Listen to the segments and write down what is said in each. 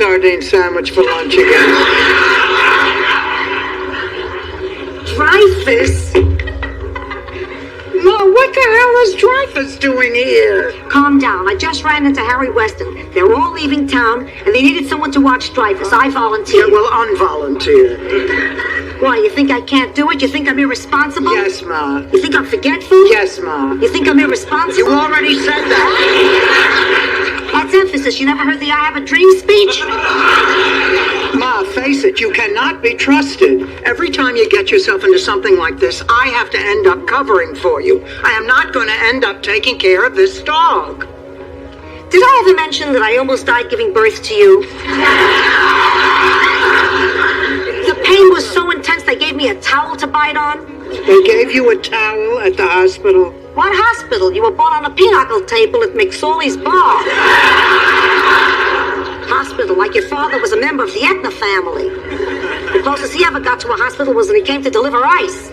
sardine sandwich for lunch again. Dreyfus? Ma, what the hell is Dreyfus doing here? Calm down. I just ran into Harry Weston. They're all leaving town, and they needed someone to watch Dreyfus. I volunteered. Yeah, well, unvolunteer. Why, you think I can't do it? You think I'm irresponsible? Yes, Ma. You think I'm forgetful? Yes, Ma. You think I'm irresponsible? You already said that. That's emphasis. You never heard the I have a dream speech? Ma, face it, you cannot be trusted. Every time you get yourself into something like this, I have to end up covering for you. I am not going to end up taking care of this dog. Did I ever mention that I almost died giving birth to you? The pain was so intense they gave me a towel to bite on. They gave you a towel at the hospital? What hospital? You were born on a pinochle table at McSorley's bar. Hospital, like your father was a member of the Etna family. The closest he ever got to a hospital was when he came to deliver ice.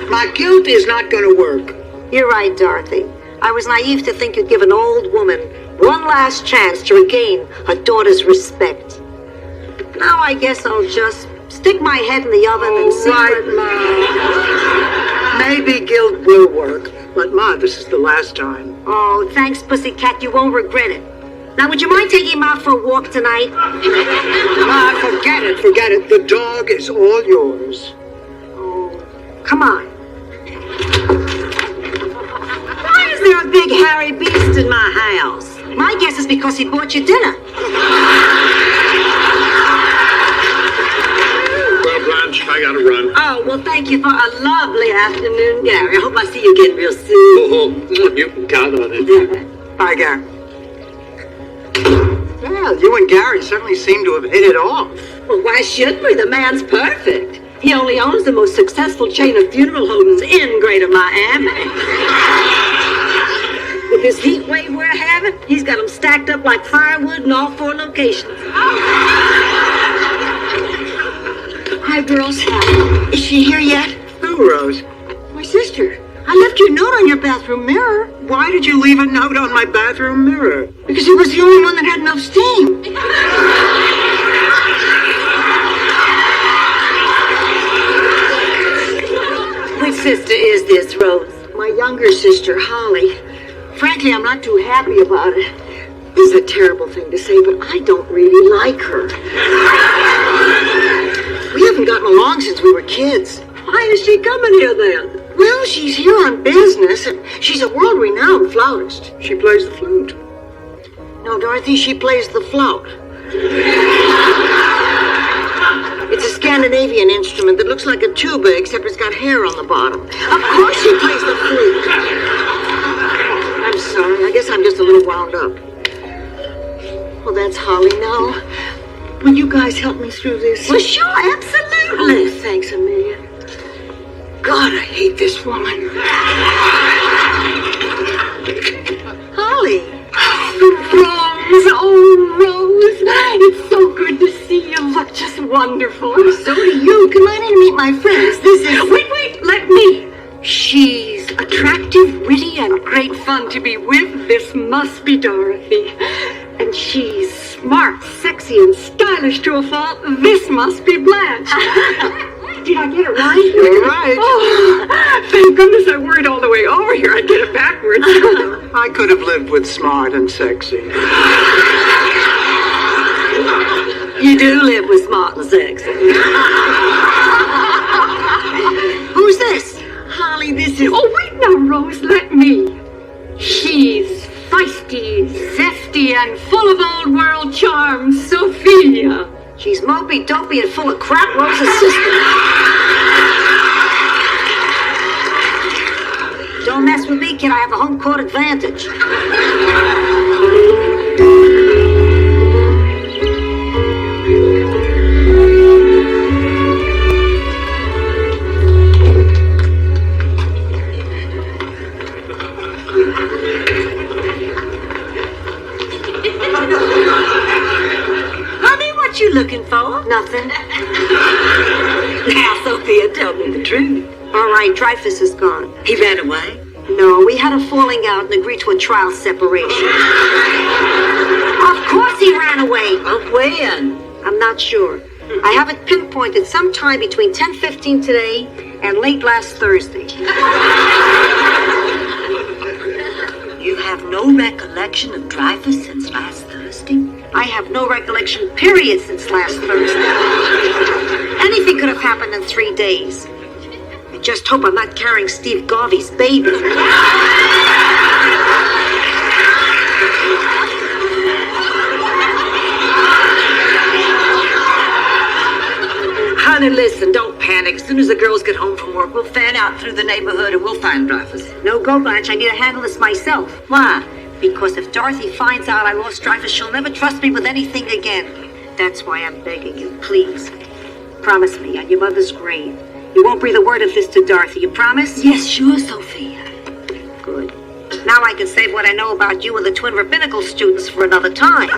My guilt is not going to work. You're right, Dorothy. I was naive to think you'd give an old woman one last chance to regain her daughter's respect. Now I guess I'll just stick my head in the oven and see right, Ma. Maybe guilt will work. But, Ma, this is the last time. Oh, thanks, pussycat. You won't regret it. Now, would you mind taking him out for a walk tonight? Ma, forget it, forget it. The dog is all yours. Oh, come on. Why is there a big hairy beast in my house? My guess is because he bought you dinner. Well, Blanche, I gotta run. Oh, well, thank you for a lovely afternoon, Gary. I hope I see you again real soon. Oh, you can count on it. Bye, Gary. Well, you and Gary certainly seem to have hit it off. Well, why shouldn't we? The man's perfect. He only owns the most successful chain of funeral homes in Greater Miami. With this heat wave we're having, he's got them stacked up like firewood in all 4 locations. Hi, girls. Is she here yet? Who, Rose? My sister. I left you a note on your bathroom mirror. Why did you leave a note on my bathroom mirror? Because it was the only one that had enough steam. Which sister is this, Rose? My younger sister, Holly. Frankly, I'm not too happy about it. This is a terrible thing to say, but I don't really like her. We haven't gotten along since we were kids. Why is she coming here then? Well, she's here on business, and she's a world-renowned flautist. She plays the flute. No, Dorothy, she plays the flout. It's a Scandinavian instrument that looks like a tuba, except it's got hair on the bottom. Of course she plays the flute. I'm sorry, I guess I'm just a little wound up. Well, that's Holly now. Will you guys help me through this? Well, sure, absolutely. Oh, thanks a million. God, I hate this woman. Holly. Rose, oh, Rose. It's so good to see you. Look just wonderful. So do you. Come on in and meet my friends. This is... Wait, let me. She's attractive, witty, and great fun to be with. This must be Dorothy. And she's smart, sexy, and stylish to a fault. This must be Blanche. Did I get it right? You're right. Oh, thank goodness I worried all the way over here. I'd get it backwards. I could have lived with smart and sexy. You do live with smart and sexy. Who's this? Holly, this is... Oh, wait now, Rose, let me. She's feisty, zesty, and full of old world charm, Sophia. She's mopey, dopey, and full of crap, Rose's sister. Don't mess with me, kid. I have a home court advantage. Honey, what you looking for? Nothing. Now, Sophia, tell me the truth. All right, Dreyfus is gone. He ran away? No, we had a falling out and agreed to a trial separation. Of course he ran away. When? I'm not sure. I have it pinpointed sometime between 10:15 today and late last Thursday. You have no recollection of Dreyfus since last Thursday? I have no recollection, period, since last Thursday. Anything could have happened in 3 days. I just hope I'm not carrying Steve Garvey's baby. Honey, listen, don't panic. As soon as the girls get home from work, we'll fan out through the neighborhood and we'll find Dreyfus. No go, Blanche. I need to handle this myself. Why? Because if Dorothy finds out I lost Dreyfus, she'll never trust me with anything again. That's why I'm begging you, please. Promise me on your mother's grave. You won't breathe a word of this to Dorothy, you promise? Yes, sure, Sophia. Good. Now I can save what I know about you and the twin rabbinical students for another time.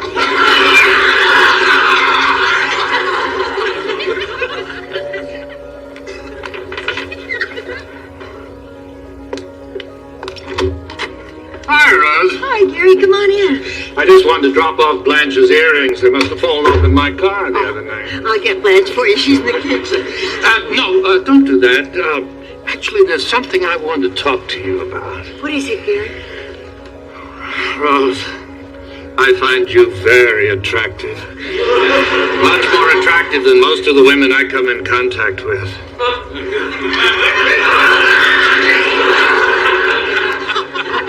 Hi, Rose. Hi, Gary. Come on in. I just wanted to drop off Blanche's earrings. They must have fallen off in my car the other night. I'll get Blanche for you. She's in the kitchen. No, don't do that. Actually, there's something I wanted to talk to you about. What is it, Gary? Rose, I find you very attractive. Much more attractive than most of the women I come in contact with.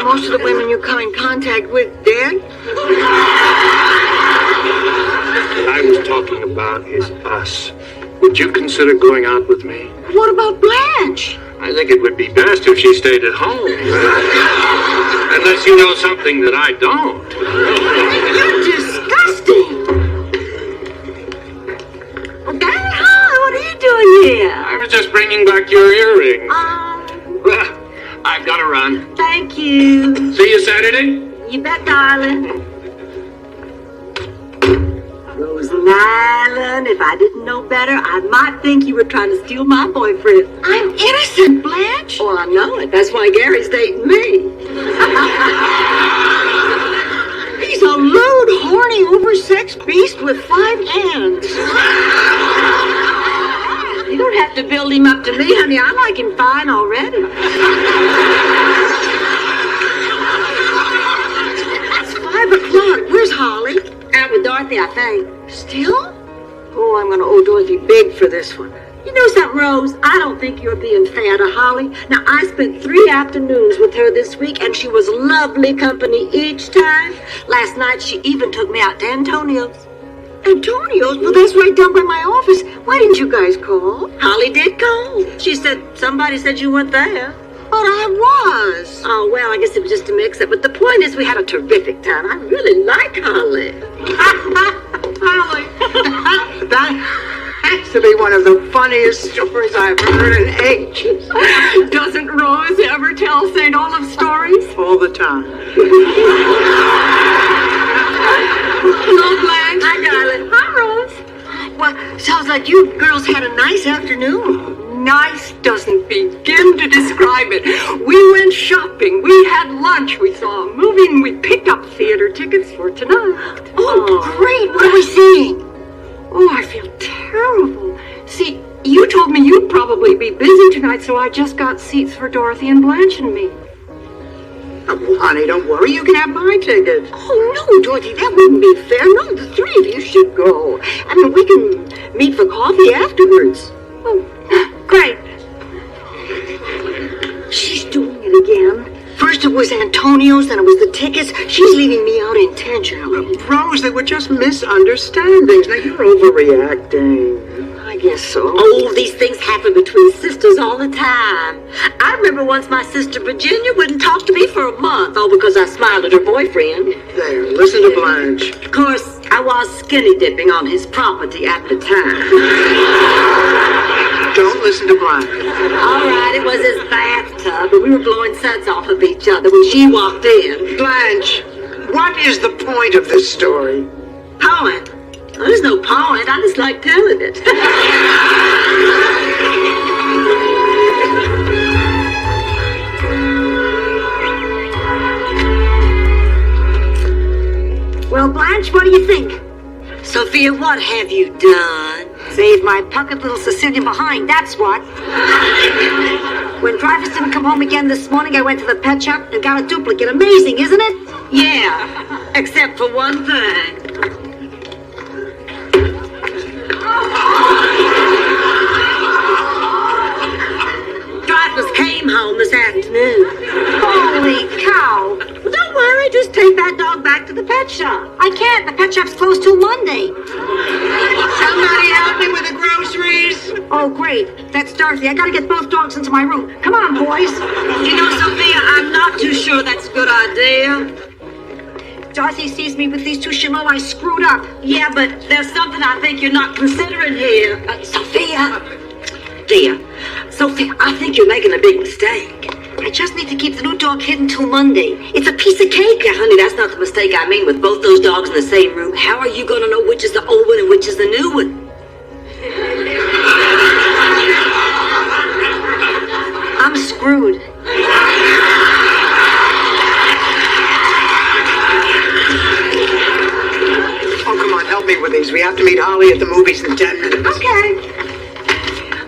Most of the women you come in contact with dead? I was talking about is us. Would you consider going out with me? What about Blanche? I think it would be best if she stayed at home. Unless you know something that I don't. You're disgusting. Dad, hi, what are you doing here? I was just bringing back your earrings. Well, I've got to run. Thank you. See you Saturday? You bet, darling. Rose Nyland, if I didn't know better, I might think you were trying to steal my boyfriend. I'm innocent, Blanche. Oh, I know it. That's why Gary's dating me. He's a lewd, horny, oversexed beast with 5 hands. You don't have to build him up to me, honey. I like him fine already. It's 5 o'clock. Where's Holly? Out with Dorothy, I think. Still? Oh, I'm going to owe Dorothy big for this one. You know something, Rose? I don't think you're being fair to Holly. Now, I spent 3 afternoons with her this week, and she was lovely company each time. Last night, she even took me out to Antonio's. Antonio's? Well, that's right down by my office. Why didn't you guys call? Holly did call. She said somebody said you weren't there. But I was. Oh, well, I guess it was just a mix-up. But the point is we had a terrific time. I really like Holly. Holly. That has to be one of the funniest stories I've heard in ages. Doesn't Rose ever tell St. Olaf stories? All the time. Hello, Blanche. Hi, darling. Hi, Rose. Well, sounds like you girls had a nice afternoon. Nice doesn't begin to describe it. We went shopping, we had lunch, we saw a movie, and we picked up theater tickets for tonight. Oh, great. What are we seeing? Oh, I feel terrible. See, you told me you'd probably be busy tonight, so I just got seats for Dorothy and Blanche and me. Oh, honey, don't worry. You can have my ticket. Oh, no, Dorothy, that wouldn't be fair. No, the 3 of you should go. I mean, we can meet for coffee afterwards. Oh, great. She's doing it again. First it was Antonio's, then it was the tickets. She's leaving me out intentionally. Rose, they were just misunderstandings. Now, you're overreacting. I guess so. Oh, these things happen between sisters all the time. I remember once my sister Virginia wouldn't talk to me for a month, all because I smiled at her boyfriend. There, listen to Blanche. Of course, I was skinny dipping on his property at the time. Don't listen to Blanche. All right, it was his bathtub, but we were blowing suds off of each other when she walked in. Blanche, what is the point of this story? Point? Well, there's no point. I just like telling it. Well, Blanche Blanche, what do you think? Sophia, what have you done? Save my puckered little Sicilian behind, that's what. When Dreyfus didn't come home again this morning, I went to the pet shop and got a duplicate. Amazing, isn't it? Yeah, except for one thing. Dreyfus came home this afternoon. Holy cow. Well, don't worry, just take that dog back to the pet shop. I can't. The pet shop's closed till Monday. Somebody help me with the groceries. Oh, great. That's Dorothy. I gotta get both dogs into my room. Come on, boys. You know, Sophia, I'm not too sure that's a good idea. Dorothy sees me with these two Shiloh. I screwed up. Yeah, but there's something I think you're not considering here. Sophia. Dear, Sophia, I think you're making a big mistake. I just need to keep the new dog hidden till Monday. It's a piece of cake. Yeah, honey, that's not the mistake I mean. With both those dogs in the same room, how are you going to know which is the old one and which is the new one? I'm screwed. Oh, come on, help me with these. We have to meet Holly at the movies in 10 minutes. Okay.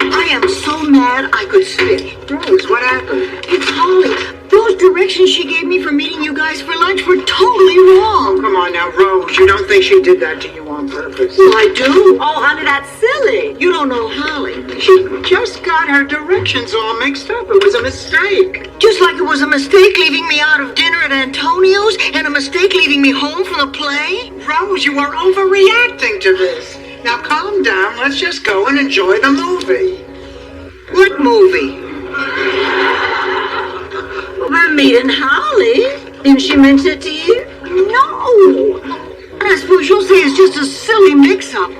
I am so mad I could spit. Rose, what happened? It's Holly. Those directions she gave me for meeting you guys for lunch were totally Oh, wrong. come on now, Rose. You don't think she did that to you on purpose? Well, I do. Oh, honey, that's silly. You don't know Holly. She just got her directions all mixed up. It was a mistake. Just like it was a mistake leaving me out of dinner at Antonio's and a mistake leaving me home from the play. Rose, you are overreacting to this. Now calm down. Let's just go and enjoy the movie. What movie? We're meeting Holly. Didn't she mention it to you? No. I suppose you'll say it's just a silly mix-up.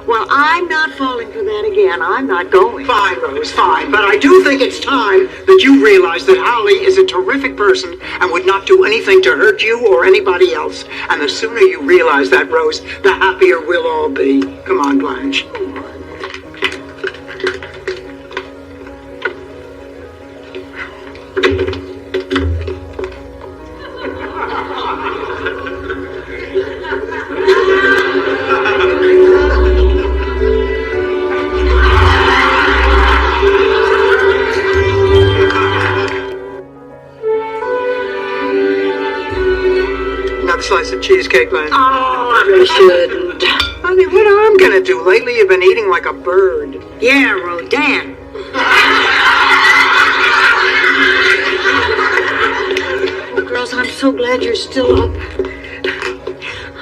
Well, I'm not falling for that again. I'm not going. Fine, Rose, fine. But I do think it's time that you realize that Holly is a terrific person and would not do anything to hurt you or anybody else. And the sooner you realize that, Rose, the happier we'll all be. Come on, Blanche. Another slice of cheesecake, Blanche. Oh, I really shouldn't. Honey, what I'm gonna do? Lately you've been eating like a bird. Yeah, Rodan. Oh, girls, I'm so glad you're still up.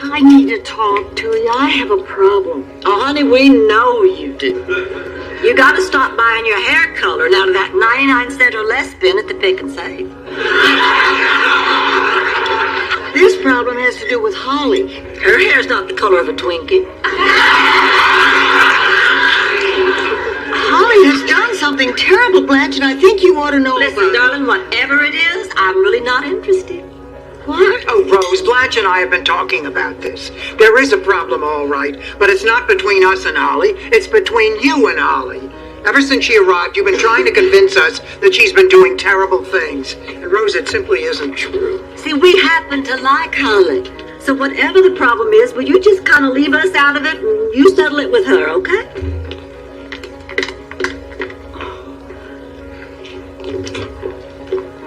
I need to talk to you. I have a problem. Oh, honey, we know you do. You got to stop buying your hair color now to that 99-cent or less bin at the Pick and Save. This problem has to do with Holly. Her hair's not the color of a Twinkie. Holly has done something terrible, Blanche, and I think you ought to know Listen, about it. darling, whatever it is, I'm really not interested. What? Oh, Rose, Blanche and I have been talking about this. There is a problem, all right, but it's not between us and Holly. It's between you and Holly. Ever since she arrived, you've been trying to convince us that she's been doing terrible things. And Rose, it simply isn't true. See, we happen to like Holly. So whatever the problem is, will you just kind of leave us out of it and you settle it with her, okay?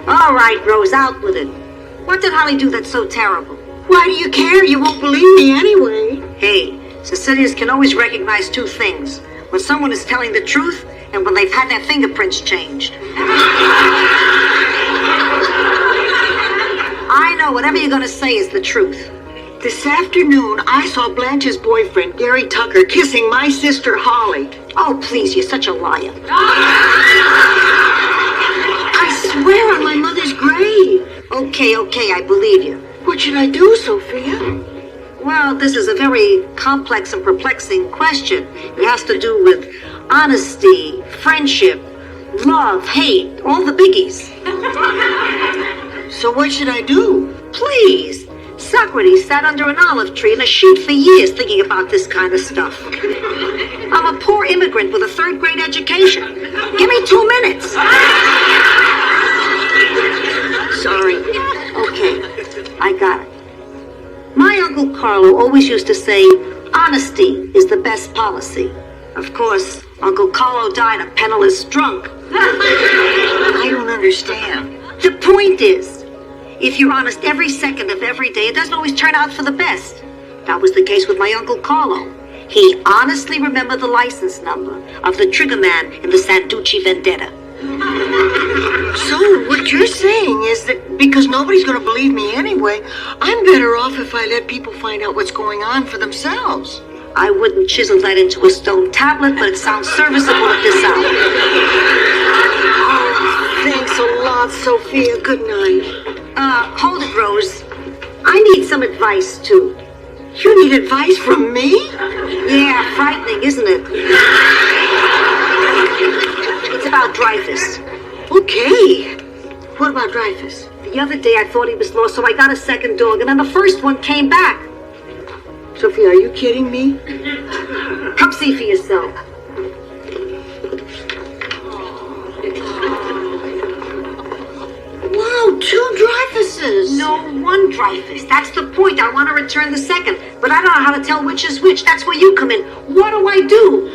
All right, Rose, out with it. What did Holly do that's so terrible? Why do you care? You won't believe me anyway. Hey, Sicilians can always recognize two things. When someone is telling the truth and when they've had their fingerprints changed. I know whatever you're going to say is the truth. This afternoon, I saw Blanche's boyfriend, Gary Tucker, kissing my sister, Holly. Oh, please, you're such a liar. I swear on my mother's grave. Okay, I believe you. What should I do, Sophia? Well, this is a very complex and perplexing question. It has to do with honesty, friendship, love, hate, all the biggies. So what should I do? Please. Socrates sat under an olive tree in a sheet for years thinking about this kind of stuff. I'm a poor immigrant with a third-grade education. Give me 2 minutes. Sorry. Okay, I got it. My Uncle Carlo always used to say, honesty is the best policy. Of course, Uncle Carlo died a penniless drunk. I don't understand. The point is, if you're honest every second of every day, it doesn't always turn out for the best. That was the case with my Uncle Carlo. He honestly remembered the license number of the trigger man in the Santucci vendetta. So, what you're saying is that because nobody's going to believe me anyway, I'm better off if I let people find out what's going on for themselves. I wouldn't chisel that into a stone tablet, but it sounds serviceable at this hour. Thanks a lot, Sophia. Good night. Hold it, Rose. I need some advice, too. You need advice from me? Yeah, frightening, isn't it? It's about Dreyfus. Okay. What about Dreyfus? The other day I thought he was lost, so I got a second dog, and then the first one came back. Sophia, are you kidding me? Come see for yourself. Wow, 2 Dreyfuses. No, 1 Dreyfus. That's the point. I want to return the second, but I don't know how to tell which is which. That's where you come in. What do I do?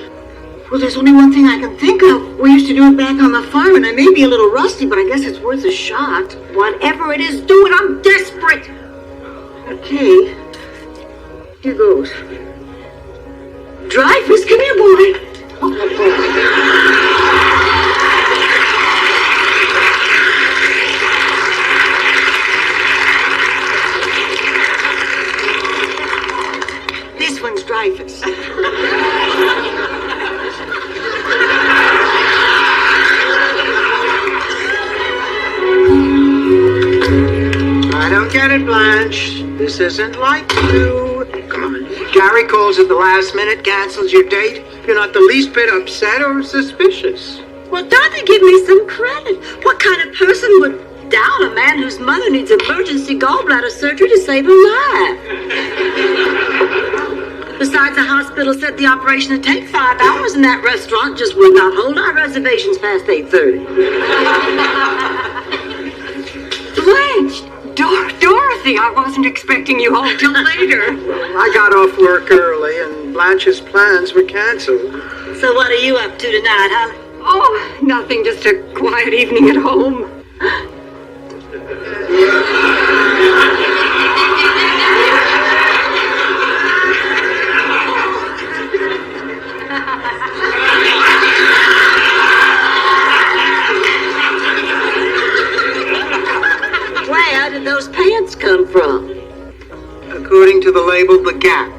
Well, there's only one thing I can think of. We used to do it back on the farm, and I may be a little rusty, but I guess it's worth a shot. Whatever it is, do it. I'm desperate. Okay. Here goes. Dreyfus, come here, boy. This one's Dreyfus. I don't get it, Blanche. This isn't like you. Come on. Gary calls at the last minute, cancels your date. You're not the least bit upset or suspicious. Well, Dorothy, give me some credit. What kind of person would doubt a man whose mother needs emergency gallbladder surgery to save her life? Besides, the hospital said the operation would take 5 hours, and that restaurant just would not hold our reservations past 8:30. Blanche! Dorothy, I wasn't expecting you home till later. I got off work early, and Blanche's plans were canceled. So what are you up to tonight, Holly? Oh, nothing, just a quiet evening at home. Where did those pants come from? According to the label, The Gap.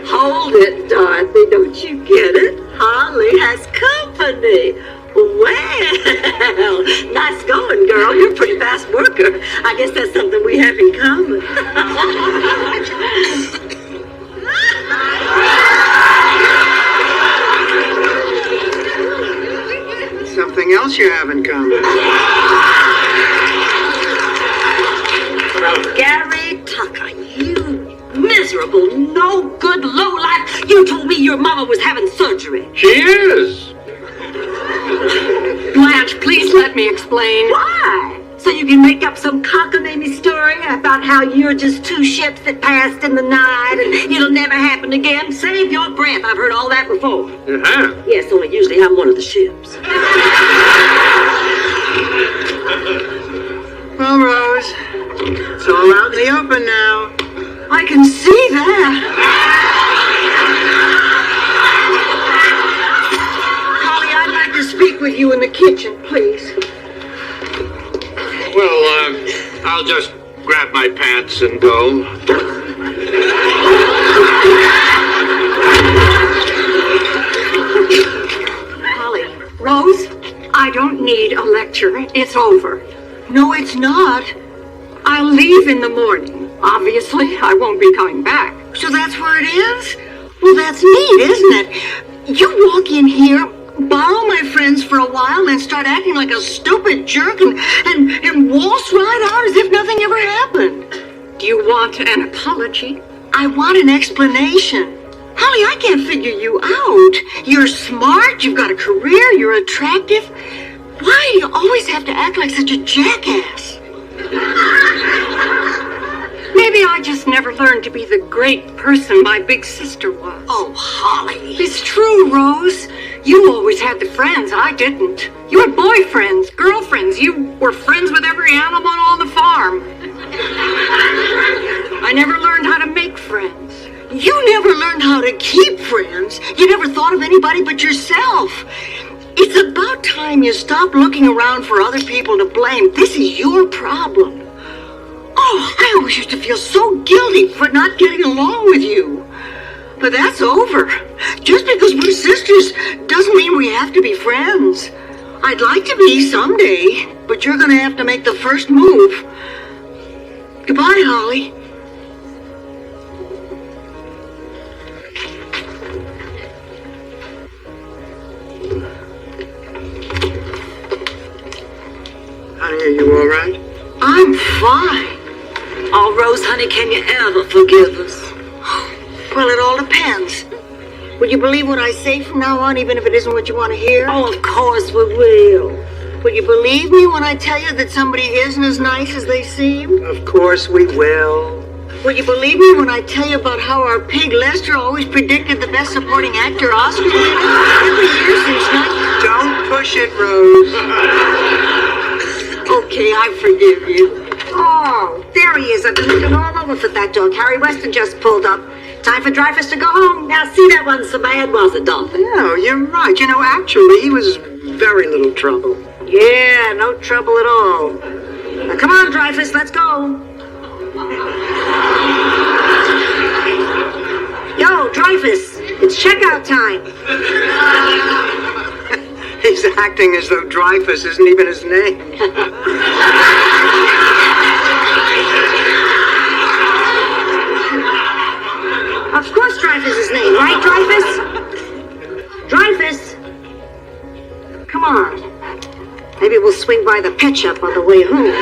Hold it, Dorothy. Don't you get it? Holly has company. Well, nice going, girl. You're a pretty fast worker. I guess that's something we have in common. Something else you have in common. Gary Tucker, you miserable, no good lowlife. You told me your mama was having surgery. She is. Blanche, please let me explain. Why? So you can make up some cockamamie story about how you're just 2 ships that passed in the night and it'll never happen again? Save your breath. I've heard all that before. You have? Yes, only usually I'm one of the ships. Well, Rose, it's all out in the open now. I can see that. Holly, I'd like to speak with you in the kitchen, please. Well, I'll just grab my pants and go. Holly, Rose, I don't need a lecture. It's over. No, it's not. I'll leave in the morning. Obviously, I won't be coming back. So that's where it is? Well, that's neat, isn't it? You walk in here, borrow my friends for a while, and start acting like a stupid jerk and waltz right out as if nothing ever happened. Do you want an apology? I want an explanation. Holly, I can't figure you out. You're smart, you've got a career, you're attractive. Why do you always have to act like such a jackass? Maybe I just never learned to be the great person my big sister was. Oh, Holly. It's true, Rose. You always had the friends. I didn't. You had boyfriends, girlfriends. You were friends with every animal on the farm. I never learned how to make friends. You never learned how to keep friends. You never thought of anybody but yourself. It's about time you stop looking around for other people to blame. This is your problem. Oh, I always used to feel so guilty for not getting along with you. But that's over. Just because we're sisters doesn't mean we have to be friends. I'd like to be someday, but you're going to have to make the first move. Goodbye, Holly. Honey, are you all right? I'm fine. Oh, Rose, honey, can you ever forgive us? Well, it all depends. Will you believe what I say from now on, even if it isn't what you want to hear? Oh, of course we will. Will you believe me when I tell you that somebody isn't as nice as they seem? Of course we will. Will you believe me when I tell you about how our pig Lester always predicted the Best Supporting Actor Oscar winner every year since 19... Don't push it, Rose. Okay, I forgive you. Oh, there he is. I've been looking all over for that dog. Harry Weston just pulled up. Time for Dreyfus to go home. Now, see, that wasn't so bad, was it, Dolphin? No, you're right. You know, actually, he was very little trouble. Yeah, no trouble at all. Now, come on, Dreyfus, let's go. Yo, Dreyfus, it's checkout time. He's acting as though Dreyfus isn't even his name. Of course Dreyfus is his name, right, Dreyfus? Dreyfus! Come on. Maybe we'll swing by the pet shop on the way home.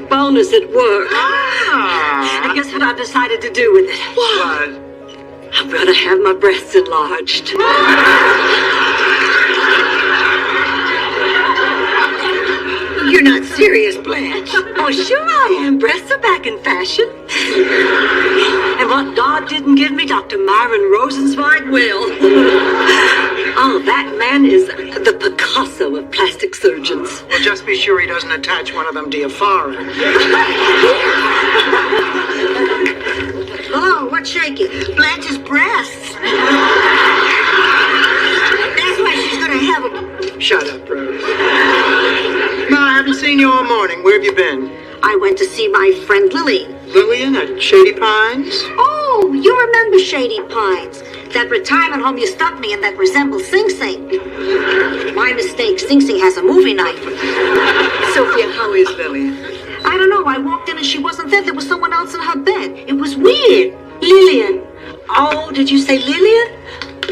Bonus at work. And guess what I've decided to do with it? What? I'm gonna have my breasts enlarged. You're not serious, Blanche. Oh, sure I am. Breasts are back in fashion. And what God didn't give me, Dr. Myron Rosenzweig will. Oh, that man is the Picasso of plastic surgeons. Well, just be sure he doesn't attach one of them to your forehead. Oh, what's shaking? Blanche's breasts. That's why she's gonna have them. Shut up, Rose. No, I haven't seen you all morning. Where have you been? I went to see my friend Lily. Lillian at Shady Pines? Oh, you remember Shady Pines. That retirement home you stuck me in that resembles Sing Sing. My mistake. Sing Sing has a movie night. Sophia, how is Lillian? I don't know. I walked in and she wasn't there. There was someone else in her bed. It was weird. Lillian. Oh, did you say Lillian?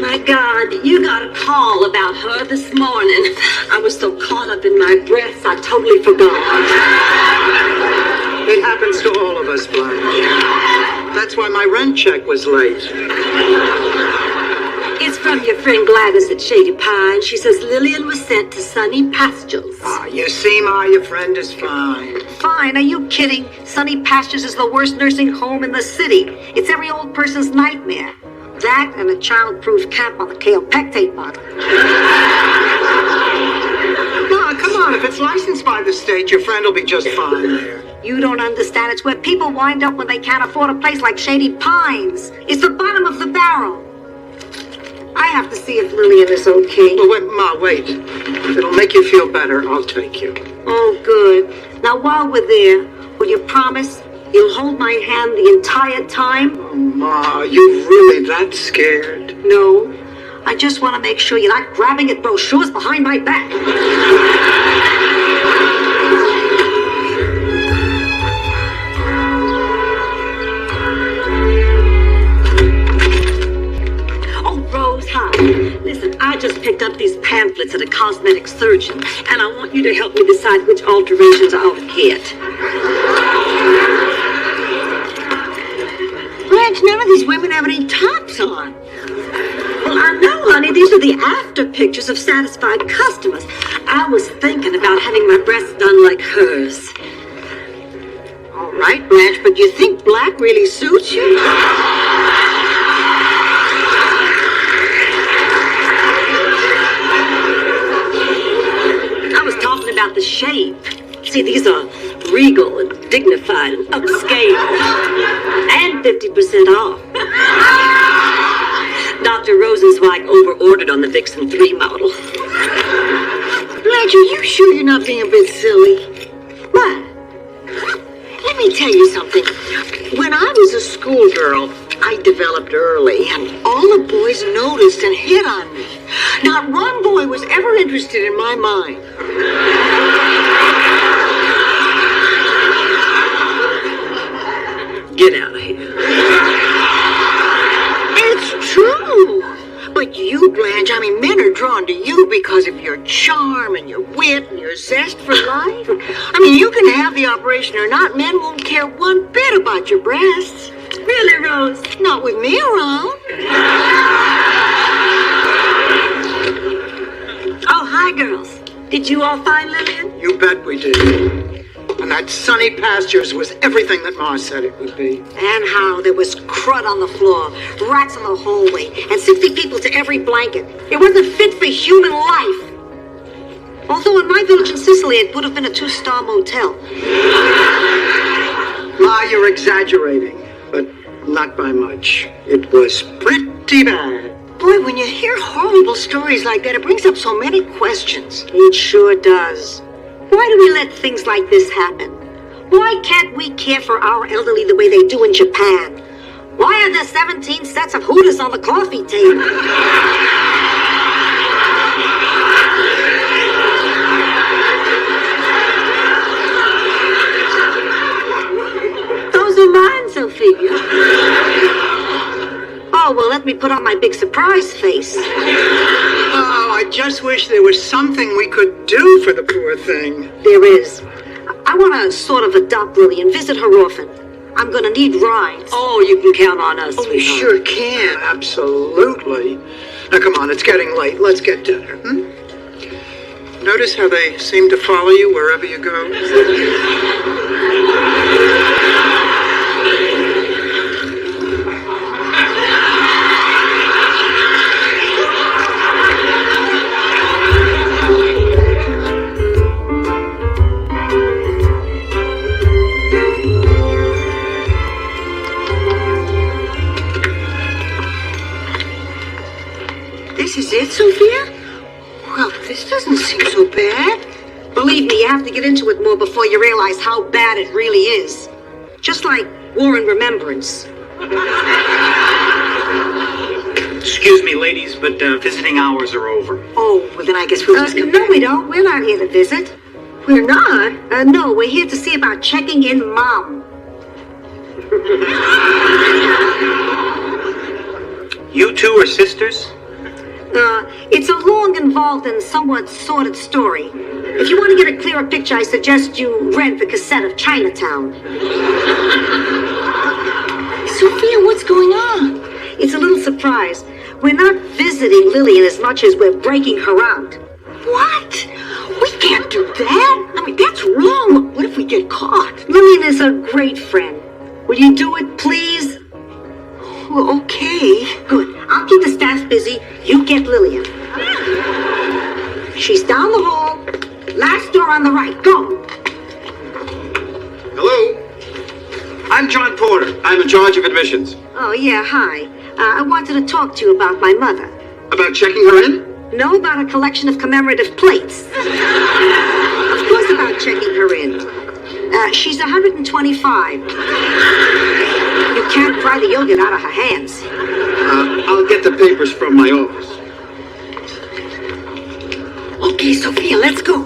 My God, you got a call about her this morning. I was so caught up in my breaths, I totally forgot. It happens to all of us, Blanche. That's why my rent check was late. It's from your friend Gladys at Shady Pine. She says Lillian was sent to Sunny Pastures. Ah, you see, Ma, your friend is fine. Fine, are you kidding? Sunny Pastures is the worst nursing home in the city. It's every old person's nightmare. That and a child-proof camp on the kaopectate model. Ma, come on. If it's licensed by the state, your friend will be just fine there. You don't understand. It's where people wind up when they can't afford a place like Shady Pines. It's the bottom of the barrel. I have to see if Lillian is okay. Well, wait, Ma, wait. If it'll make you feel better, I'll take you. Oh, good. Now, while we're there, will you promise You'll hold my hand the entire time? Oh, Ma, you really that scared? No. I just want to make sure you're not grabbing at brochures behind my back. Oh, Rose, hi. Listen, I just picked up these pamphlets at a cosmetic surgeon, and I want you to help me decide which alterations I ought to get. Blanche, none of these women have any tops on. Well, I know, honey. These are the after pictures of satisfied customers. I was thinking about having my breasts done like hers. All right, Blanche, but you think black really suits you? I was talking about the shape. See, these are regal and dignified and upscale. And 50% off. Dr. Rosenzweig over-ordered on the Vixen 3 model. Blanche, are you sure you're not being a bit silly? What? Let me tell you something. When I was a schoolgirl, I developed early, and all the boys noticed and hit on me. Not one boy was ever interested in my mind. Get out of here. It's true. But you, Blanche, I mean, men are drawn to you because of your charm and your wit and your zest for life. I mean, you can have the operation or not. Men won't care one bit about your breasts. Really, Rose? Not with me around. Oh, hi, girls. Did you all find Lillian? You bet we did. And that sunny pastures was everything that Ma said it would be. And how there was crud on the floor, rats in the hallway, and 60 people to every blanket. It wasn't fit for human life. Although in my village in Sicily, it would have been a 2-star motel. Ma, you're exaggerating, but not by much. It was pretty bad. Boy, when you hear horrible stories like that, it brings up so many questions. It sure does. Why do we let things like this happen? Why can't we care for our elderly the way they do in Japan? Why are there 17 sets of Hooters on the coffee table? Those are mine, Sophia. Oh, well, let me put on my big surprise face. Oh, I just wish there was something we could do for the poor thing. There is. I want to sort of adopt Lily and visit her often. I'm going to need rides. Oh, you can count on us, We sure can. Absolutely. Now, come on, it's getting late. Let's get dinner. Notice how they seem to follow you wherever you go? This is it, Sophia? Well, this doesn't seem so bad. Believe me, you have to get into it more before you realize how bad it really is. Just like War and Remembrance. Excuse me, ladies, but visiting hours are over. Oh, well, then I guess we'll just... No, we don't. We're not here to visit. We're not. No, we're here to see about checking in Mom. You two are sisters? It's a long, involved, and somewhat sordid story. If you want to get a clearer picture, I suggest you rent the cassette of Chinatown. Sophia, what's going on? It's a little surprise. We're not visiting Lillian as much as we're breaking her out. What? We can't do that. I mean, that's wrong. What if we get caught? Lillian is a great friend. Will you do it, please? Well, okay. Good. I'll keep the staff busy. You get Lillian. She's down the hall. Last door on the right. Go. Hello? I'm John Porter. I'm in charge of admissions. Oh, yeah, hi. I wanted to talk to you about my mother. About checking her in? No, about a collection of commemorative plates. Of course about checking her in. She's 125. You can't pry the yogurt out of her hands. I'll get the papers from my office. Okay, Sophia, let's go.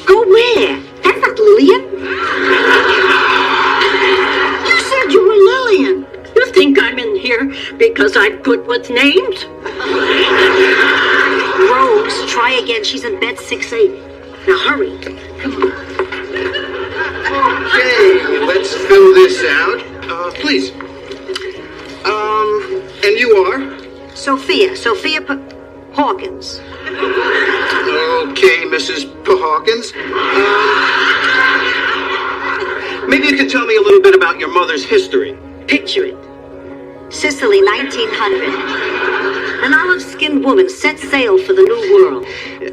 Go where? That's not Lillian. You said you were Lillian. You think I'm in here because I'm good with names? Rose, try again. She's in bed 6-8. Now hurry. Come on. Okay, let's fill this out. Please. And you are? Sophia Hawkins. Okay, Mrs. Hawkins. Maybe you could tell me a little bit about your mother's history. Picture it. Sicily, 1900. An olive-skinned woman set sail for the New World.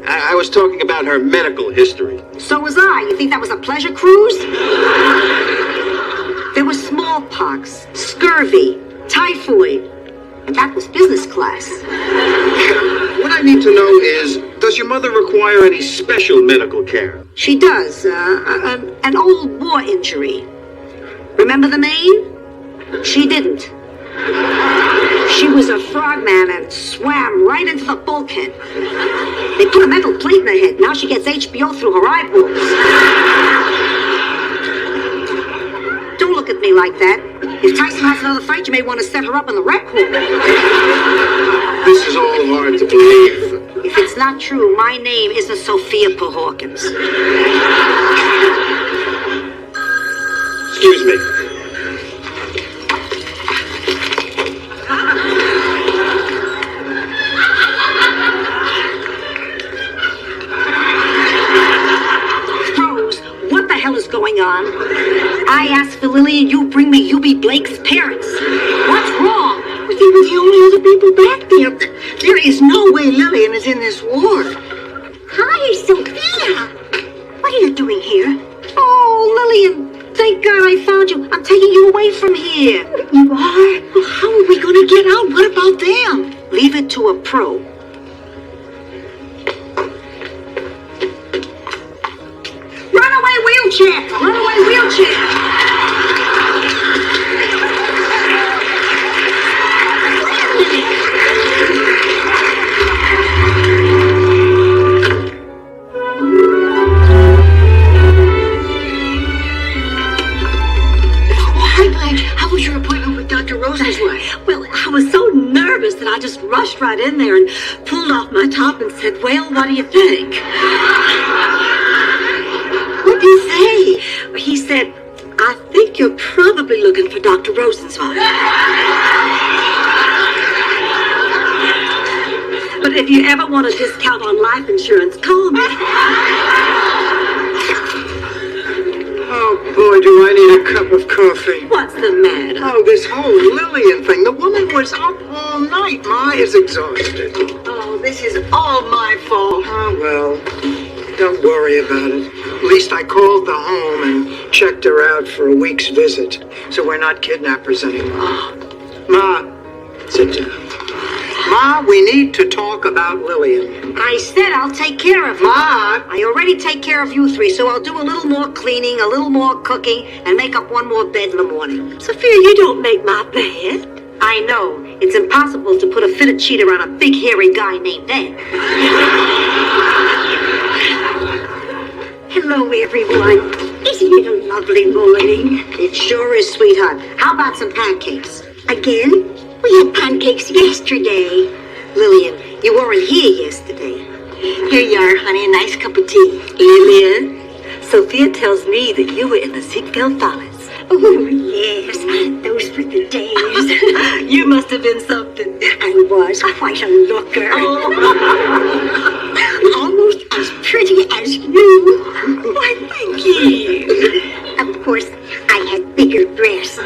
I was talking about her medical history. So was I. You think that was a pleasure cruise? There was smallpox, scurvy, typhoid, and that was business class. What I need to know is, does your mother require any special medical care? She does. An old war injury. Remember the Maine? She didn't. She was a frogman and swam right into the bulkhead. They put a metal plate in her head. Now she gets HBO through her eyeballs. Don't look at me like that. If Tyson has another fight, you may want to set her up in the rec room. This is all hard to believe. If it's not true, my name isn't Sophia Hawkins. Excuse me. Rose, what the hell is going on? I asked for Lillian, you bring me Eubie Blake's parents. What's wrong? They were the only other people back there. There is no way Lillian is in this ward. Hi, Sophia. What are you doing here? Oh, Lillian, thank God I found you. I'm taking you away from here. You are? Well, how are we going to get out? What about them? Leave it to a pro. Runaway wheelchair! Runaway wheelchair! How was your appointment with Dr. Rosensworth? Well, I was so nervous that I just rushed right in there and pulled off my top and said, well, what do you think? What did he say? He said, I think you're probably looking for Dr. Rosensworth. But if you ever want a discount on life insurance, call me. Oh, boy, do I need a cup of coffee. What's the matter? Oh, this whole Lillian thing. The woman was up all night. Ma is exhausted. Oh, this is all my fault. Oh, well, don't worry about it. At least I called the home and checked her out for a week's visit, so we're not kidnappers anymore. Ma, sit down. Ma, we need to talk about Lillian. I said I'll take care of her. Ma! I already take care of you three, so I'll do a little more cleaning, a little more cooking, and make up one more bed in the morning. Sophia, you don't make my bed. I know. It's impossible to put a fitted sheet around a big hairy guy named Ed. Hello, everyone. Isn't it a lovely morning? It sure is, sweetheart. How about some pancakes? Again? We had pancakes yesterday. Lillian, you weren't here yesterday. Here you are, honey. A nice cup of tea. Lillian, Sophia tells me that you were in the Ziegfeld Follies. Oh, yes. Those were the days. You must have been something. I was quite a looker. Almost as pretty as you. Why, thank you. Of course, I had bigger breasts.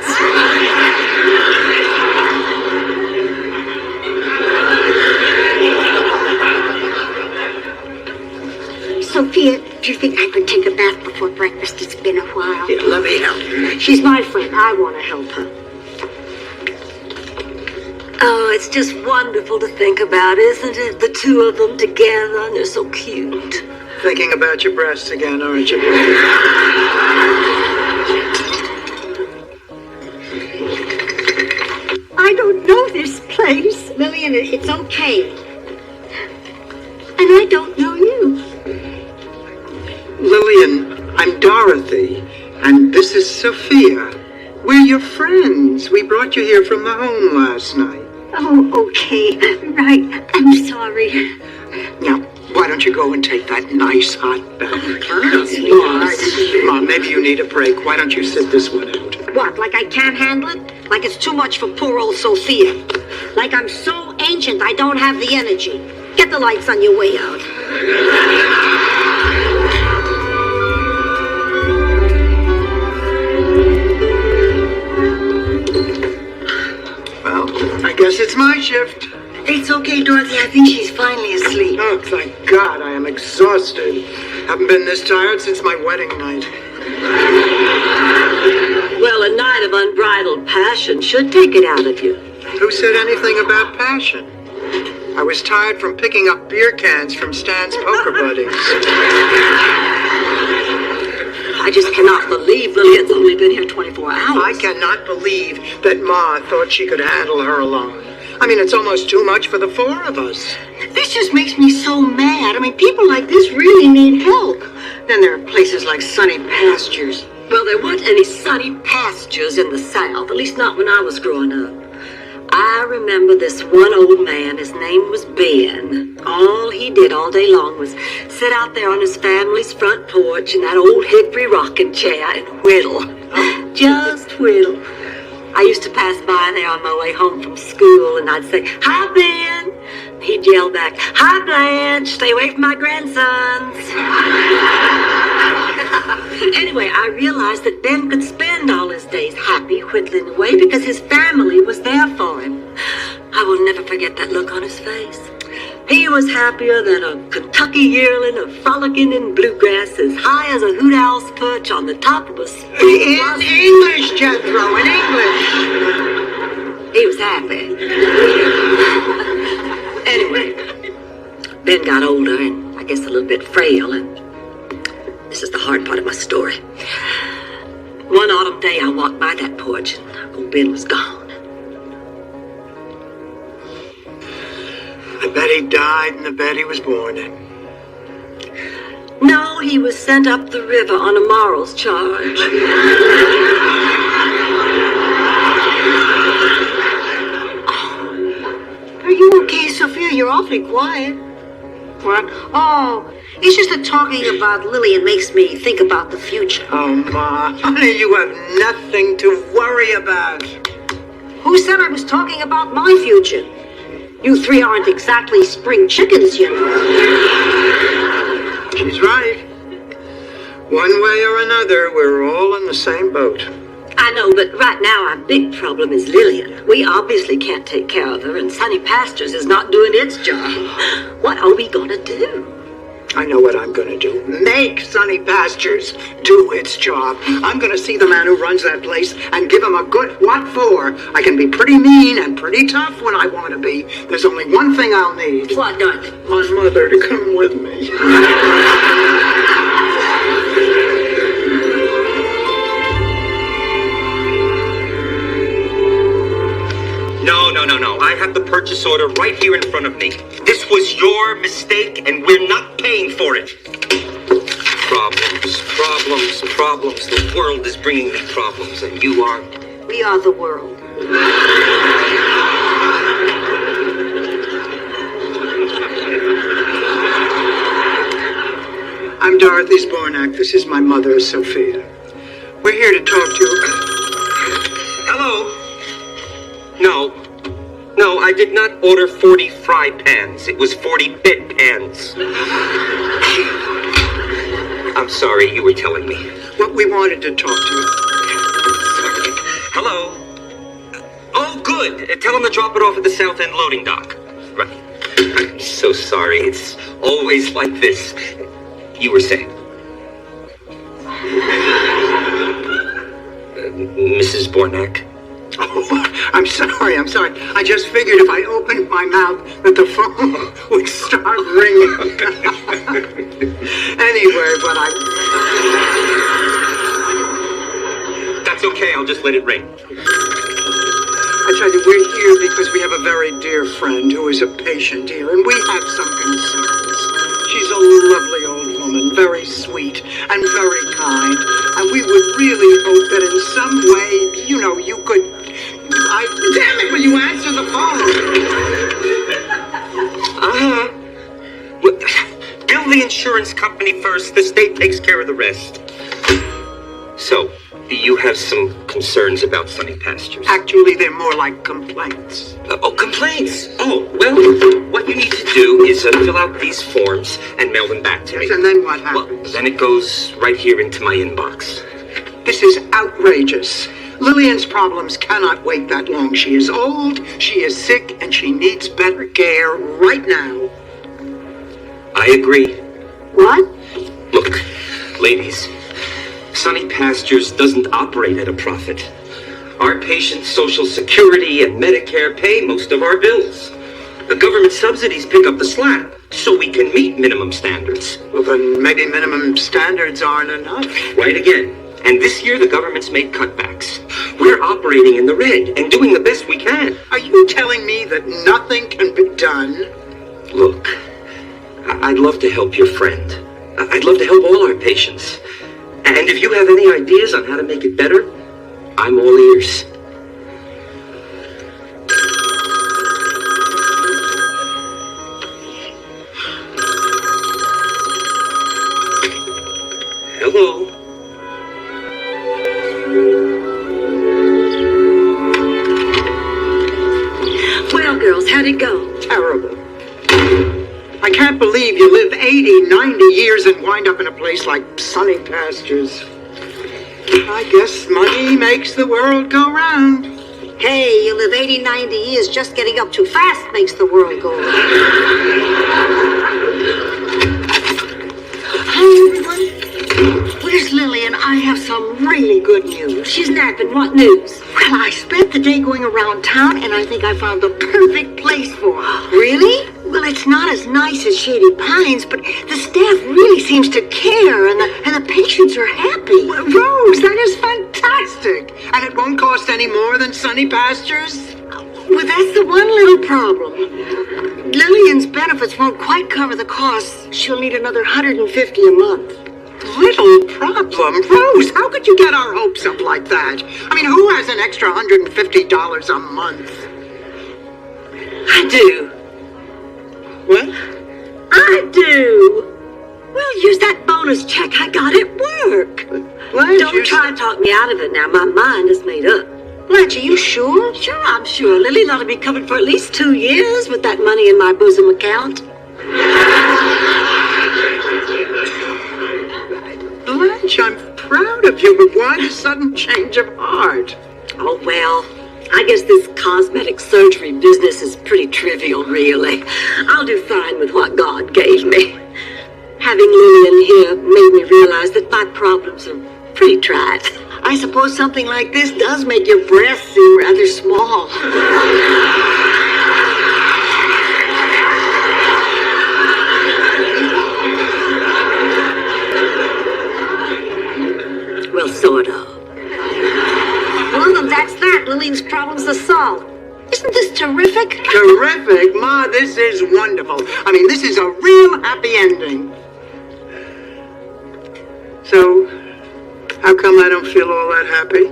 Sophia, do you think I could take a bath before breakfast? It's been a while. Here, let me help you. She's my friend. I want to help her. Oh, it's just wonderful to think about, isn't it? The two of them together, and they're so cute. Thinking about your breasts again, aren't you? Lillian, it's okay. And I don't know you. Lillian, I'm Dorothy, and this is Sophia. We're your friends. We brought you here from the home last night. Oh, okay. Right. I'm sorry. Now, why don't you go and take that nice hot bath? Come on, maybe you need a break. Why don't you sit this one out? What, like I can't handle it? Like it's too much for poor old Sophia? Like I'm so ancient I don't have the energy? Get the lights on your way out. Well, I guess it's my shift. It's okay, Dorothy. I think she's finally asleep. Oh, thank God, I am exhausted. Haven't been this tired since my wedding night. Well, a night of unbridled passion should take it out of you. Who said anything about passion? I was tired from picking up beer cans from Stan's poker buddies. I just cannot believe Lillian's only been here 24 hours. I cannot believe that Ma thought she could handle her alone. I mean, it's almost too much for the four of us. This just makes me so mad. I mean, people like this really need help. Then there are places like Sunny Pastures. Well, there weren't any sunny pastures in the South, at least not when I was growing up. I remember this one old man, his name was Ben. All he did all day long was sit out there on his family's front porch in that old hickory rocking chair and whittle. Just whittle. I used to pass by there on my way home from school, and I'd say, "Hi, Ben." He'd yell back, "Hi, Blanche, stay away from my grandsons." Anyway, I realized that Ben could spend all his days happy whittling away because his family was there for him. I will never forget that look on his face. He was happier than a Kentucky yearling of frolicking in bluegrass as high as a hoot owl's perch on the top of a In English, Jethro, in English. He was happy. Anyway, Ben got older and I guess a little bit frail, and this is the hard part of my story. One autumn day I walked by that porch and old Ben was gone. I bet he died in the bed he was born in. No, he was sent up the river on a morals charge. Are you okay, Sophia? You're awfully quiet. What? Oh, it's just that talking about Lillian makes me think about the future. Oh, Ma, honey, you have nothing to worry about. Who said I was talking about my future? You three aren't exactly spring chickens, you know. She's right. One way or another, we're all in the same boat. I know, but right now our big problem is Lillian. We obviously can't take care of her, and Sunny Pastures is not doing its job. What are we gonna do? I know what I'm gonna do. Make Sunny Pastures do its job. I'm gonna see the man who runs that place and give him a good what for. I can be pretty mean and pretty tough when I want to be. There's only one thing I'll need. What, Dorothy? My mother to come with me. No. I have the purchase order right here in front of me. This was your mistake, and we're not paying for it. Problems. The world is bringing me problems, and you are... We are the world. I'm Dorothy Zbornak. This is my mother, Sophia. We're here to talk to you. Hello? No, I did not order 40 fry pans. It was 40 bed pans. I'm sorry, you were telling me. What we wanted to talk to you. Hello? Oh, good. Tell them to drop it off at the South End loading dock. Right. I'm so sorry. It's always like this. You were saying? Mrs. Bornak? Oh, I'm sorry. I just figured if I opened my mouth that the phone would start ringing. Anyway, but That's okay, I'll just let it ring. I tell you, we're here because we have a very dear friend who is a patient here, and we have some concerns. She's a lovely old woman, very sweet and very kind, and we would really hope that in some way, you could... Damn it, will you answer the phone? Bill the insurance company first. The state takes care of the rest. So, you have some concerns about Sunny Pastures? Actually, they're more like complaints. Complaints? Oh, well, what you need to do is fill out these forms and mail them back to me. Yes, and then what happens? Well, then it goes right here into my inbox. This is outrageous. Lillian's problems cannot wait that long. She is old, she is sick, and she needs better care right now. I agree. What? Look, ladies, Sunny Pastures doesn't operate at a profit. Our patients' Social Security and Medicare pay most of our bills. The government subsidies pick up the slack, so we can meet minimum standards. Well, then maybe minimum standards aren't enough. Right again. And this year, the government's made cutbacks. We're operating in the red and doing the best we can. Are you telling me that nothing can be done? Look, I'd love to help your friend. I'd love to help all our patients. And if you have any ideas on how to make it better, I'm all ears. Hello. Well, girls, how'd it go? Terrible. I can't believe you live 80, 90 years and wind up in a place like Sunny Pastures. I guess money makes the world go round. Hey, you live 80, 90 years, just getting up too fast makes the world go round. Hi, everyone. Where's Lillian? I have some really good news. She's napping. What news? Well, I spent the day going around town, and I think I found the perfect place for her. Really? Well, it's not as nice as Shady Pines, but the staff really seems to care, and the patients are happy. Well, Rose, that is fantastic. And it won't cost any more than Sunny Pastures? Well, that's the one little problem. Lillian's benefits won't quite cover the costs. She'll need another $150 a month. Little problem? Rose, how could you get our hopes up like that? I mean, who has an extra $150 a month? I do. What? I do. We'll use that bonus check I got at work. Blanche, Don't try and talk me out of it now. My mind is made up. Blanche, are you sure? Sure, I'm sure. Lily ought to be covered for at least 2 years with that money in my bosom account. Blanche, I'm proud of you, but why the sudden change of heart? Oh, well, I guess this cosmetic surgery business is pretty trivial, really. I'll do fine with what God gave me. Having Lillian here made me realize that my problems are pretty trite. I suppose something like this does make your breath seem rather small. Well, sort of. Well, then that's that. Lillian's problems are solved. Isn't this terrific? Terrific. Ma, this is wonderful. I mean, this is a real happy ending. So, how come I don't feel all that happy?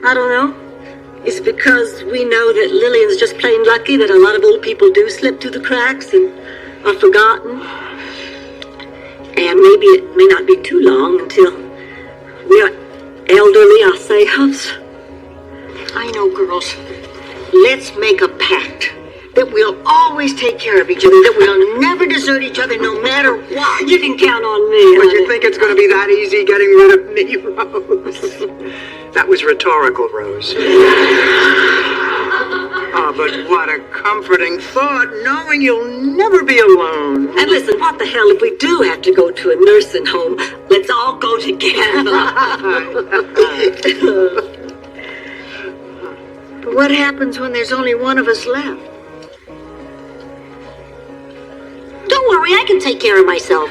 I don't know. Is it because we know that Lillian's just plain lucky that a lot of old people do slip through the cracks and are forgotten? And maybe it may not be too long until we are elderly ourselves. I know, girls. Let's make a pact that we'll always take care of each other, that we'll never desert each other no matter what. You can count on me. But you think it's going to be that easy getting rid of me, Rose? That was rhetorical, Rose. Oh, but what a comforting thought, knowing you'll never be alone. And listen, what the hell if we do have to go to a nursing home? Let's all go together. But what happens when there's only one of us left? Don't worry, I can take care of myself.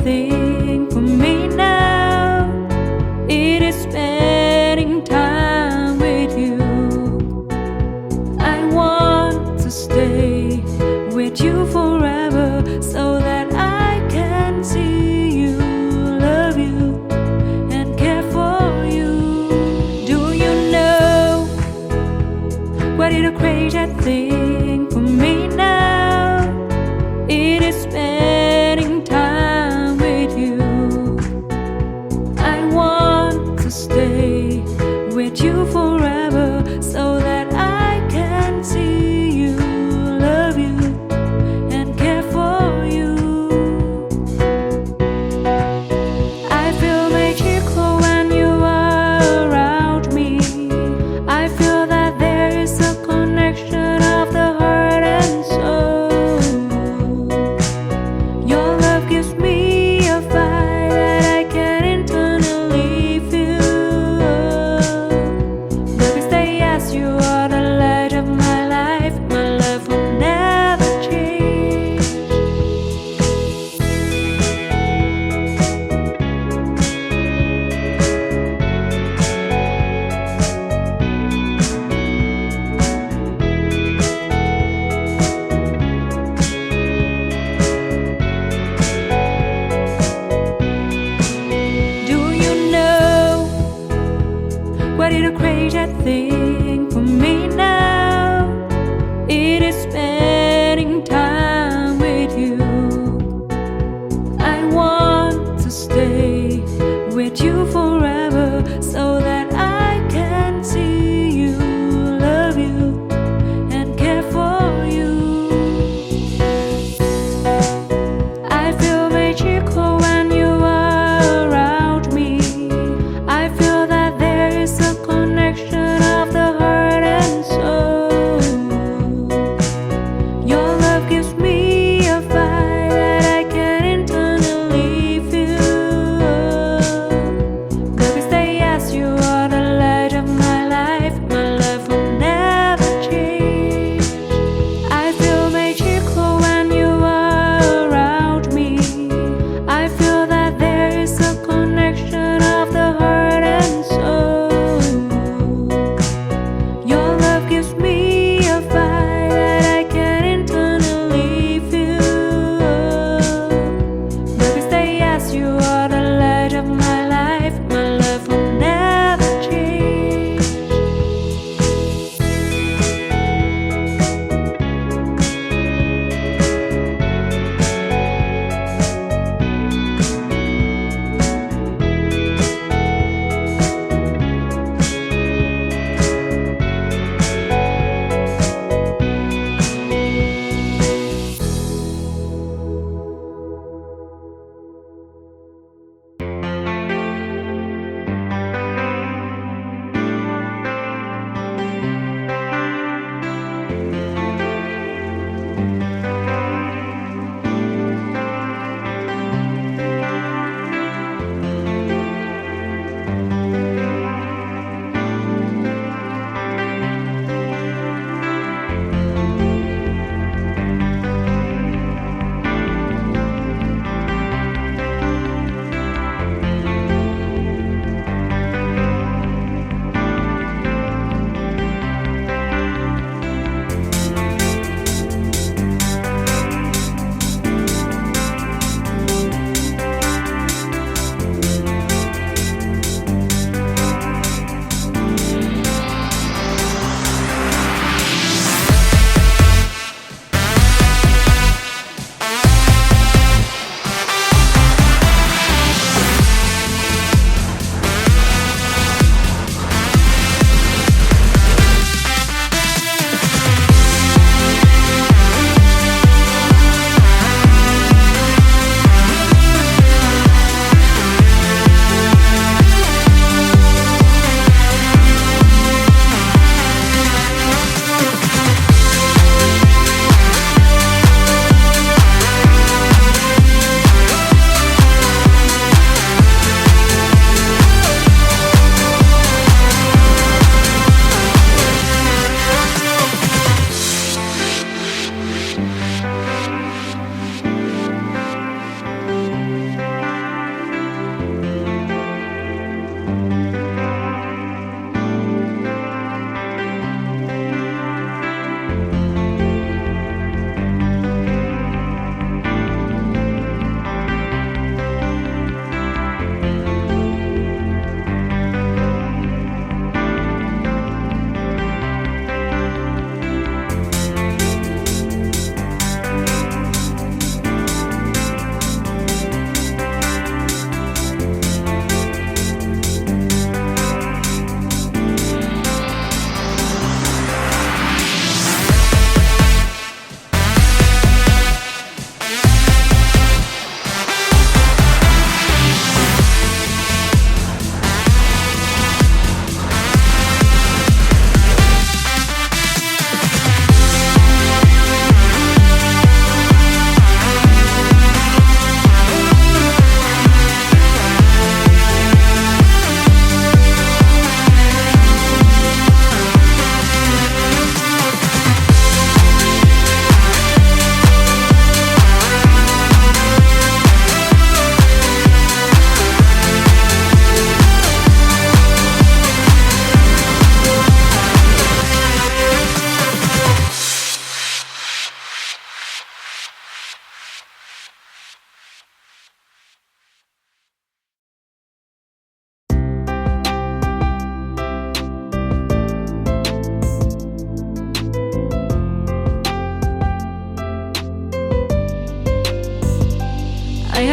thing for me now. It is spending time with you. I want to stay with you forever so that I can see you, love you, and care for you. Do you know what is a crazy thing for me now? It is spending time with you. I want to stay with the crazy thing for me now. It is spending time with you. I want to stay with you forever so that I can see you, love you, and care for you. I feel magical when you are around me. I feel that there is a connection of the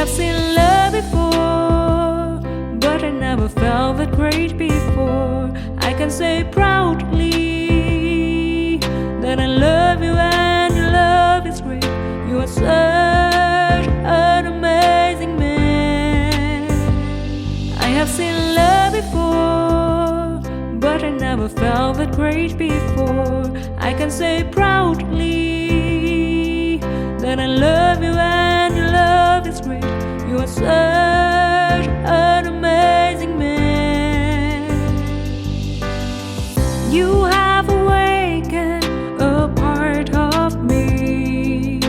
have seen love before, but I never felt that great before. I can say proudly that I love you and your love is great. You are such an amazing man. I have seen love before, but I never felt that great before. I can say proudly that I love you and your love is great. You are such an amazing man. You have awakened a part of me.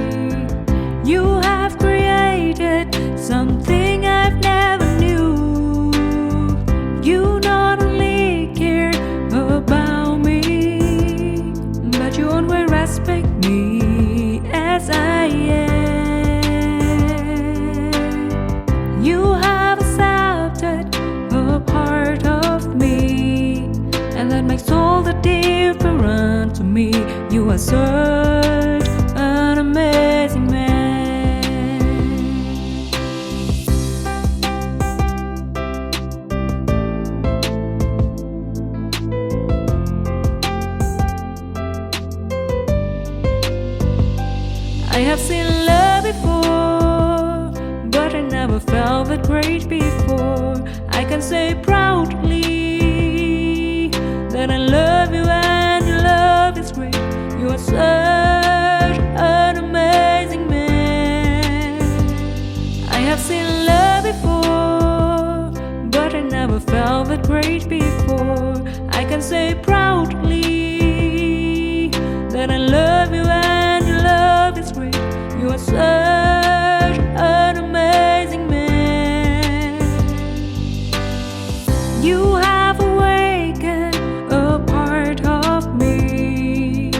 You have created something I've never knew. You not only care about me, but you always respect me as I am. You have accepted a part of me, and that makes all the difference to me. You are such an amazing man. I have seen love before, but I never felt that great before. I can say proudly that I love you and your love is great. You are such an amazing man. I have seen love before, but I never felt that great before. I can say proudly that I love you and your love is great. You are such an amazing man. You have awakened a part of me.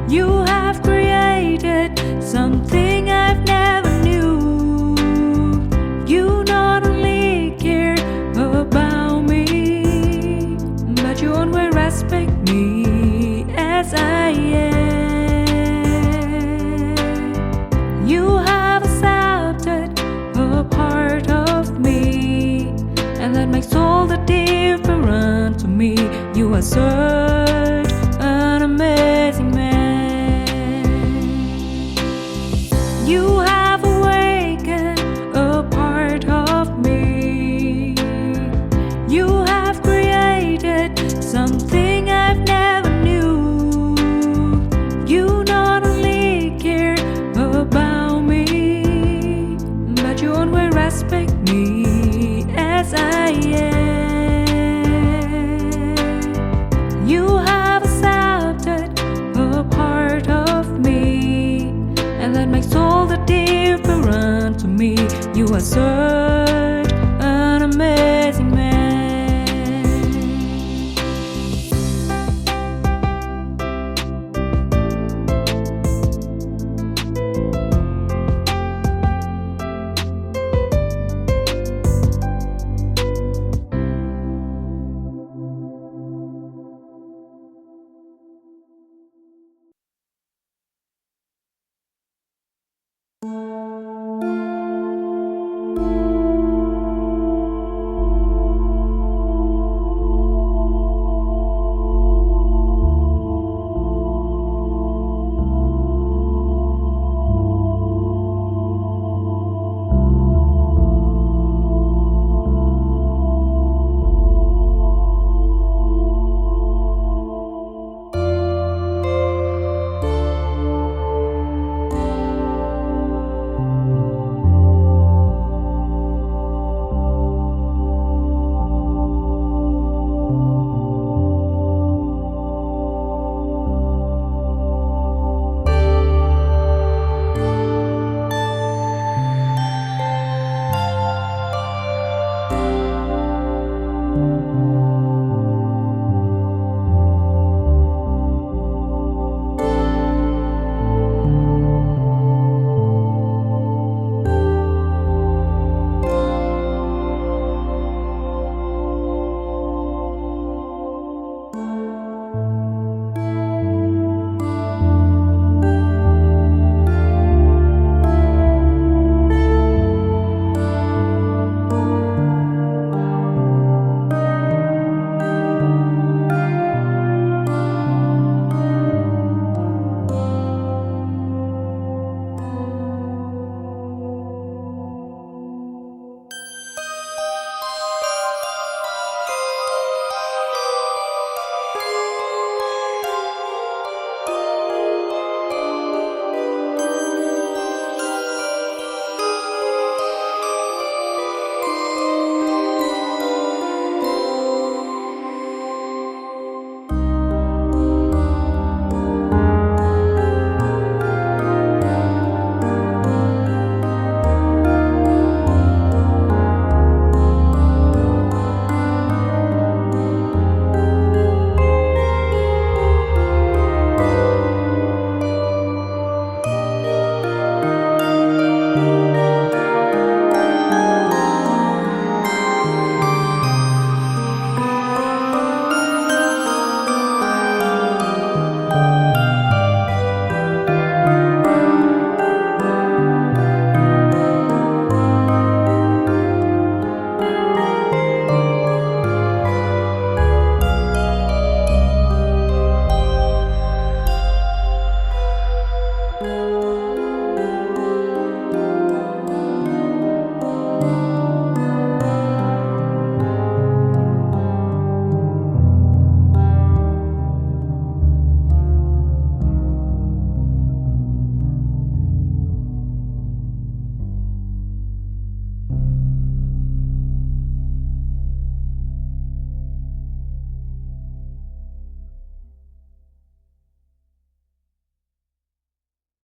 You have created something I've never knew. You not only care about me, but you always respect me as I am. You have accepted a part of me, and that makes all the difference to me. You are so